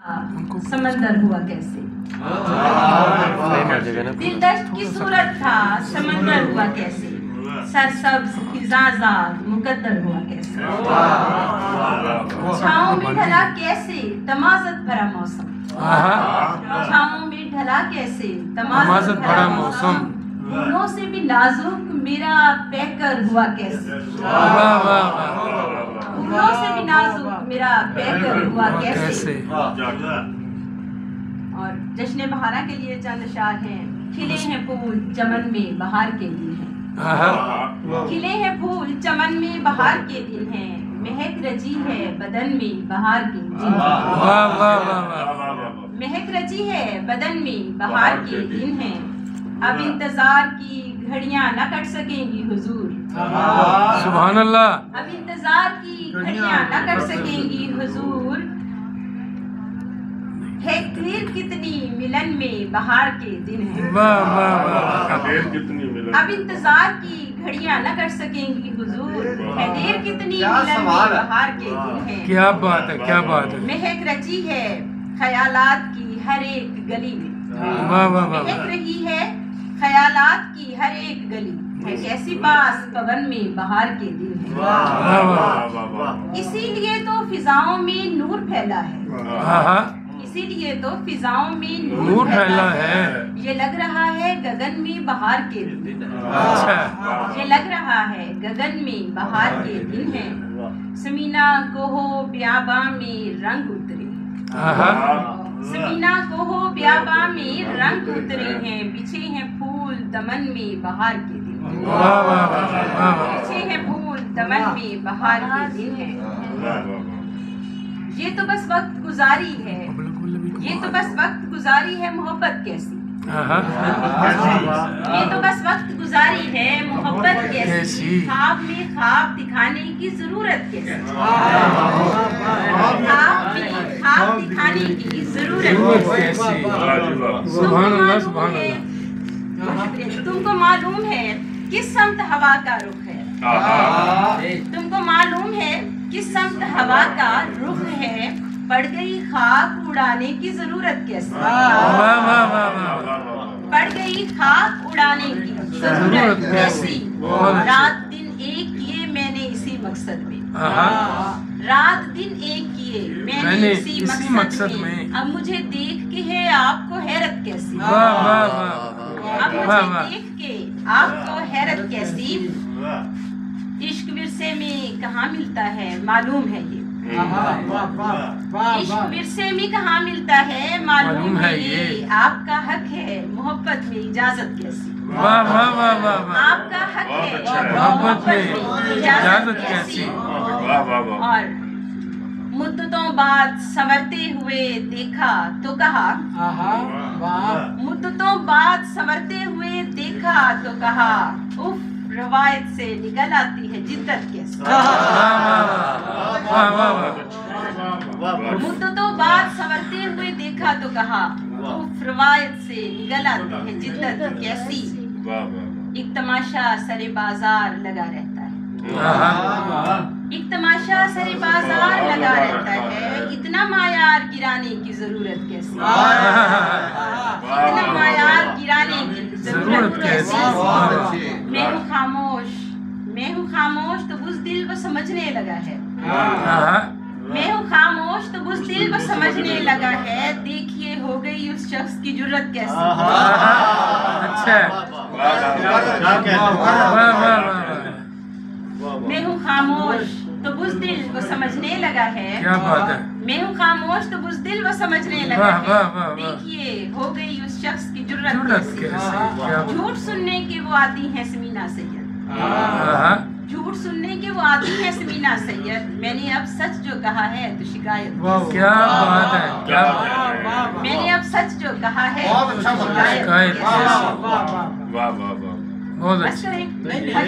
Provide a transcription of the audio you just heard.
समंदर हुआ कैसे। दिलदश्त की सूरत था समंदर हुआ कैसे, सरसब्ज फिजाज़ाद मुकद्दर हुआ कैसे। छाँव में ढला कैसे तमाज़त भरा मौसम, छाँव में ढला कैसे तमाज़त भरा मौसम। फूलों से भी नाजुक मेरा पैकर हुआ कैसे, फूलों से भी नाजुक मेरा पैकर हुआ कैसे। और जश्न बहारा के लिए चंद अशार हैं। खिले हैं फूल चमन में बहार के दिन हैं, खिले हैं फूल चमन में बहार के दिन हैं, महक रची है बदन में बहार के दिन हैं, महक रची है बदन में बहार के दिन हैं। अब इंतजार की घड़ियां न कट सकेंगी हुजूर, सुभान अल्लाह। अब इंतजार की घड़ियां न कट सकेंगी हुजूर। है देर कितनी मिलन में बहार के दिन है, अब इंतजार की घड़ियां न कट सकेंगी हुजूर। है देर कितनी मिलन में बहार के दिन है। क्या बात है, क्या बात है। महक रची है ख्यालात की हर एक गली में, महक रही है ख्यालात की हर एक गली है। कैसी पास पवन में बहार के दिन है, इसीलिए तो फिजाओं में नूर फैला है, इसीलिए तो फिजाओं में नूर फैला है। ये लग रहा है गगन में बहार के दिन, ये लग रहा है गगन में बहार के दिन है। समीना को हो ब्याबा में रंग उतरे, समीना को हो ब्याबा में रंग उतरे हैं। बिछे हैं फूल दमन में बहार के दिन, बिछे हैं फूल दमन में बहार के दिन है। ये तो बस वक्त गुजारी है, ये तो बस वक्त गुजारी है मोहब्बत कैसी, ये तो बस वक्त गुजारी है मोहब्बत कैसी। ख्वाब में ख्वाब दिखाने की जरूरत कैसी, ख्वाब में ख्वाब दिखाने की जरूरत कैसी। तुमको मालूम है किस समत हवा का रुख है, तुमको मालूम है किस समत हवा का रुख है। पड़ गई खाक उड़ाने की जरूरत कैसी, पड़ गई खाक उड़ाने की जरूरत कैसी। रात दिन एक किए मैंने इसी मकसद में, रात दिन एक किए मैंने इसी मकसद में। अब मुझे देख के है आपको हैरत कैसी, अब मुझे देख के आपको हैरत कैसी। इश्क विरसे में कहाँ मिलता है मालूम है ये, इश्क विरसे में कहाँ मिलता है मालूम है ये। आपका हक है मोहब्बत में इजाजत कैसी, आपका हक है मोहब्बत में इजाजत कैसी। और मुद्दतों बाद संवरते हुए देखा तो कहा, मुद्दतों बाद संवरते हुए देखा तो कहा। उफ रवायत से निकल आती है जिद्दत कैसी, मुद्दतों बाद संवरते हुए देखा तो कहा। उफ रवायत से निकल आती है जिद्दत कैसी। एक तमाशा सरे बाजार लगा रहता है, एक तमाशा सरे बाजार लगा रहता है। इतना मायार गिराने की जरूरत कैसी, इतना मायार गिराने की जरूरत कैसी। मैं हूँ खामोश, मैं हूँ खामोश तो बुज़दिल वो समझने लगा है, मैं हूँ खामोश तो बुज़दिल वो समझने लगा है। देखिए हो गई उस शख्स की जुर्रत कैसी, अच्छा। मैं हूँ खामोश तो बुज़दिल वो समझने लगा है, क्या बात है। मैं हूँ खामोश तो बुज़दिल वो समझने लगा है। देखिए हो गई उस शख्स की जुर्रत कैसी। झूठ सुनने के वो आती हैं समीना सैयद, झूठ सुनने के वो आती हैं समीना सैयद। मैंने अब सच जो कहा है तो शिकायत, क्या बात है, क्या बात। मैंने अब सच जो कहा है तो शिकायत। बहुत अच्छा।